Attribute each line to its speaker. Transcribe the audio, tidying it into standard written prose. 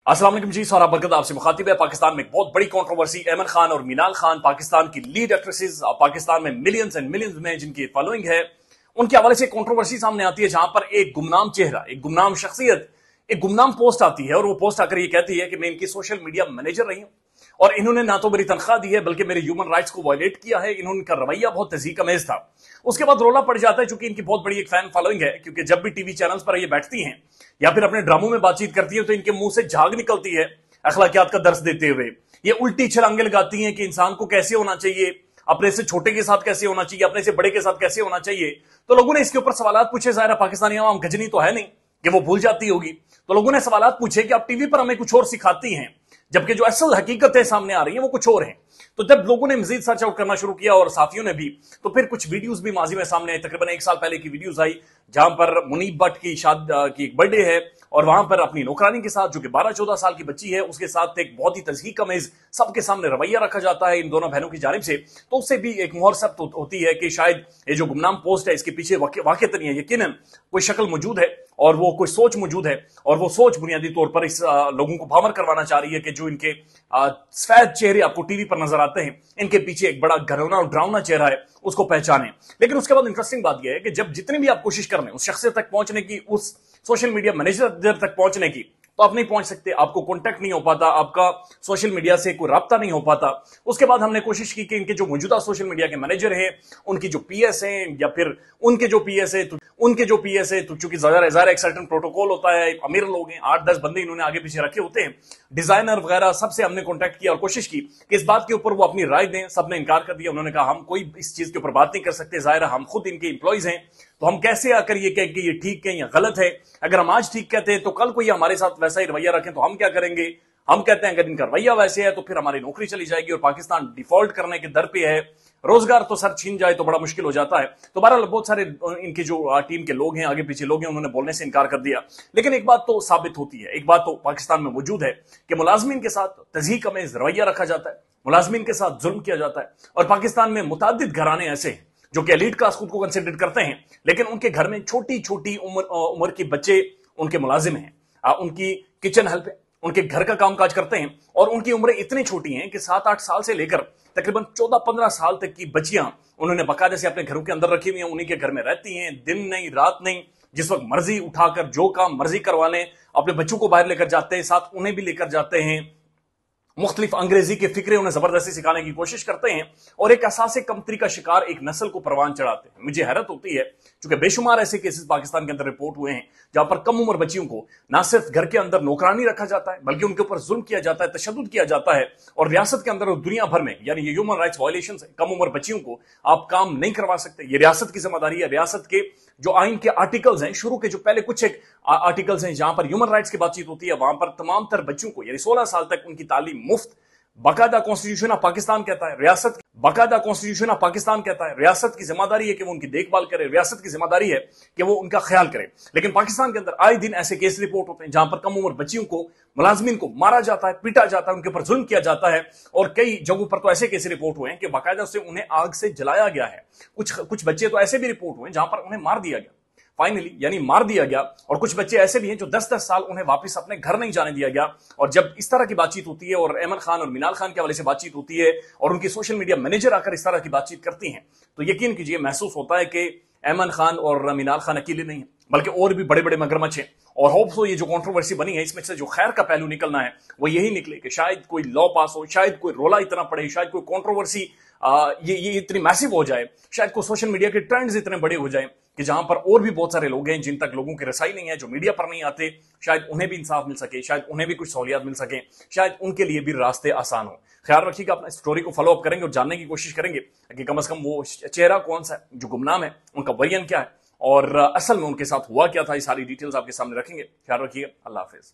Speaker 1: अस्सलाम वालेकुम जी, सारा बरकत आपसे मुखातिब है। पाकिस्तान में एक बहुत बड़ी कंट्रोवर्सी, अहमद खान और मीनाल खान, पाकिस्तान की लीड एक्ट्रेसेस, पाकिस्तान में मिलियंस एंड मिलियंस में जिनकी फॉलोइंग है, उनके हवाले से कंट्रोवर्सी सामने आती है, जहां पर एक गुमनाम चेहरा, एक गुमनाम शख्सियत, एक गुमनाम पोस्ट आती है और वो पोस्ट आकर ये कहती है कि मैं इनकी सोशल मीडिया मैनेजर रही हूं और इन्होंने ना तो मेरी तनख्वाह दी है बल्कि मेरे ह्यूमन राइट्स को वायलेट किया है। इनका रवैया बहुत तहजीक अमेज था। उसके बाद रोला पड़ जाता है, चूंकि इनकी बहुत बड़ी एक फैन फॉलोइंग है, क्योंकि जब भी टीवी चैनल्स पर ये बैठती हैं या फिर अपने ड्रामों में बातचीत करती है तो इनके मुंह से झाग निकलती है अखलाकियात का दर्स देते हुए। ये उल्टी छलांगे लगाती हैं कि इंसान को कैसे होना चाहिए, अपने से छोटे के साथ कैसे होना चाहिए, अपने से बड़े के साथ कैसे होना चाहिए। तो लोगों ने इसके ऊपर सवालात पूछे। जाहिर है पाकिस्तानी आवाम गजनी तो है नहीं कि वो भूल जाती होगी, तो लोगों ने सवालात पूछे कि आप टीवी पर हमें कुछ और सिखाती हैं जबकि जो असल हकीकतें सामने आ रही हैं वो कुछ और हैं। तो जब लोगों ने मजीद सर्च आउट करना शुरू किया और साथियों ने भी, तो फिर कुछ वीडियोस भी माजी में सामने आई। तकरीबन 1 साल पहले की वीडियोस आई जहां पर मुनीब भट्ट की की एक बर्थडे है और वहां पर अपनी नौकरानी के साथ, जो कि 12-14 साल की बच्ची है, उसके साथ एक बहुत ही तज़हीक अमेज सबके सामने रवैया रखा जाता है इन दोनों बहनों की जानिब से। तो उससे भी एक मोहर सख्त होती है कि शायद ये जो गुमनाम पोस्ट है इसके पीछे वाकई नहीं है, यकीनन कोई शक्ल मौजूद है और वो कोई सोच मौजूद है और वो सोच बुनियादी तौर पर इस लोगों को भामर करवाना चाह रही है कि जो इनके सफेद चेहरे आपको टीवी पर नजर आते हैं, इनके पीछे एक बड़ा घरौना और डरावना चेहरा है, उसको पहचाने। लेकिन उसके बाद इंटरेस्टिंग बात यह है कि जब जितनी भी आप कोशिश कर रहे हैं उस शख्सियत तक पहुंचने की, उस सोशल मीडिया मैनेजर तक पहुंचने की, तो आप नहीं पहुंच सकते, आपको कांटेक्ट नहीं हो पाता, आपका सोशल मीडिया से कोई राब्ता नहीं हो पाता। उसके बाद हमने कोशिश की कि इनके जो मौजूदा सोशल मीडिया के मैनेजर हैं, उनकी जो पीएस हैं या फिर उनके जो पीएस है तो चूंकि ज़ाहिर एक सर्टेन प्रोटोकॉल होता है, अमीर लोग हैं, 8-10 बंदे इन्होंने आगे पीछे रखे होते हैं, डिजाइनर वगैरह, सबसे हमने कॉन्टेक्ट किया और कोशिश की कि इस बात के ऊपर वो अपनी राय दें। सबने इनकार कर दिया। उन्होंने कहा हम कोई इस चीज के ऊपर बात नहीं कर सकते, जाहिर हम खुद इनके एम्प्लॉइज हैं, तो हम कैसे आकर ये कहें कि ये ठीक है या गलत है। अगर हम आज ठीक कहते हैं तो कल को ये हमारे साथ वैसा ही रवैया रखें तो हम क्या करेंगे। हम कहते हैं अगर इनका रवैया वैसे है तो फिर हमारी नौकरी चली जाएगी और पाकिस्तान डिफॉल्ट करने के दर पे है, रोजगार तो सर छीन जाए तो बड़ा मुश्किल हो जाता है। तो बहरहाल बहुत सारे इनके जो टीम के लोग हैं, आगे पीछे लोग हैं, उन्होंने बोलने से इनकार कर दिया। लेकिन एक बात तो साबित होती है, एक बात तो पाकिस्तान में मौजूद है कि मुलाजमीन के साथ तज़हीक अमेज रवैया रखा जाता है, मुलाजमीन के साथ जुल्म किया जाता है। और पाकिस्तान में मुतादिद घराने ऐसे हैं जो कि एलीट क्लास खुद को कंसिडर करते हैं, लेकिन उनके घर में छोटी छोटी उम्र के बच्चे उनके मुलाजिम हैं, उनकी किचन हेल्प है, उनके घर का कामकाज करते हैं और उनकी उम्रें इतनी छोटी हैं कि 7-8 साल से लेकर तकरीबन 14-15 साल तक की बच्चियां उन्होंने बाकायदे से अपने घरों के अंदर रखी हुई हैं, उन्हीं के घर में रहती हैं, दिन नहीं रात नहीं, जिस वक्त मर्जी उठाकर जो काम मर्जी करवा लें, अपने बच्चों को बाहर लेकर जाते हैं, साथ उन्हें भी लेकर जाते हैं, मुख्तलिफ अंग्रेजी के फिक्रे उन्हें जबरदस्ती सिखाने की कोशिश करते हैं और एक असासे कमतरी का शिकार एक नस्ल को परवान चढ़ाते हैं। मुझे हैरत होती है क्योंकि बेशुमार ऐसे केसेस पाकिस्तान के अंदर रिपोर्ट हुए हैं जहां पर कम उम्र बच्चियों को ना सिर्फ घर के अंदर नौकरानी रखा जाता है बल्कि उनके ऊपर जुल्म किया जाता है, तशद्दुद किया जाता है और रियासत के अंदर और दुनिया भर में, यानी ये ह्यूमन राइट्स वायलेशन है। कम उम्र बच्चियों को आप काम नहीं करवा सकते, ये रियासत की जिम्मेदारी है। रियासत के जो आइन के आर्टिकल्स हैं, शुरू के जो पहले कुछ एक आर्टिकल्स हैं जहां पर ह्यूमन राइट्स की बातचीत होती है, वहां पर तमाम तर बच्चों को यानी 16 साल तक उनकी तालीम मुफ्त, बाकायदा कॉन्स्टिट्यूशन ऑफ पाकिस्तान कहता है, बाकायदा कॉन्स्टिट्यूशन ऑफ पाकिस्तान कहता है, रियासत की जिम्मेदारी है कि वो उनकी देखभाल करे, रियासत की जिम्मेदारी है कि वो उनका ख्याल करे। लेकिन पाकिस्तान के अंदर आए दिन ऐसे केस रिपोर्ट होते हैं जहां पर कम उम्र बच्चियों को, मुलाजमीन को मारा जाता है, पीटा जाता है, उनके ऊपर जुल्म किया जाता है और कई जगहों पर तो ऐसे केस रिपोर्ट हुए हैं कि बाकायदा से उन्हें आग से जलाया गया है। कुछ बच्चे तो ऐसे भी रिपोर्ट हुए जहां पर उन्हें मार दिया गया, फाइनली, यानी मार दिया गया। और कुछ बच्चे ऐसे भी हैं जो 10-10 साल उन्हें वापस अपने घर नहीं जाने दिया गया। और जब इस तरह की बातचीत होती है और अहमद खान और मीनाल खान के हवाले से बातचीत होती है और उनकी सोशल मीडिया मैनेजर आकर इस तरह की बातचीत करती हैं, तो यकीन कीजिए महसूस होता है कि अहमद खान और मीनाल खान अकेले नहीं है बल्कि और भी बड़े बड़े मगरमच्छ हैं। और होप सो ये जो कंट्रोवर्सी बनी है इसमें से जो खैर का पहलू निकलना है वो यही निकले कि शायद कोई लॉ पास हो, शायद कोई रोला इतना पड़े, शायद कोई कंट्रोवर्सी ये इतनी मैसिव हो जाए, शायद कोई सोशल मीडिया के ट्रेंड्स इतने बड़े हो जाए कि जहां पर और भी बहुत सारे लोग हैं जिन तक लोगों की रसाई नहीं है, जो मीडिया पर नहीं आते, शायद उन्हें भी इंसाफ मिल सके, शायद उन्हें भी कुछ सहूलियत मिल सके, शायद उनके लिए भी रास्ते आसान हो। ख्याल रखिएगा, अपना स्टोरी को फॉलो अप करेंगे और जानने की कोशिश करेंगे कि कम से कम वो चेहरा कौन सा है जो गुमनाम है, उनका वजन क्या है और असल में उनके साथ हुआ क्या था। ये सारी डिटेल्स आपके सामने रखेंगे। ख्याल रखिएगा। अल्लाह हाफिज।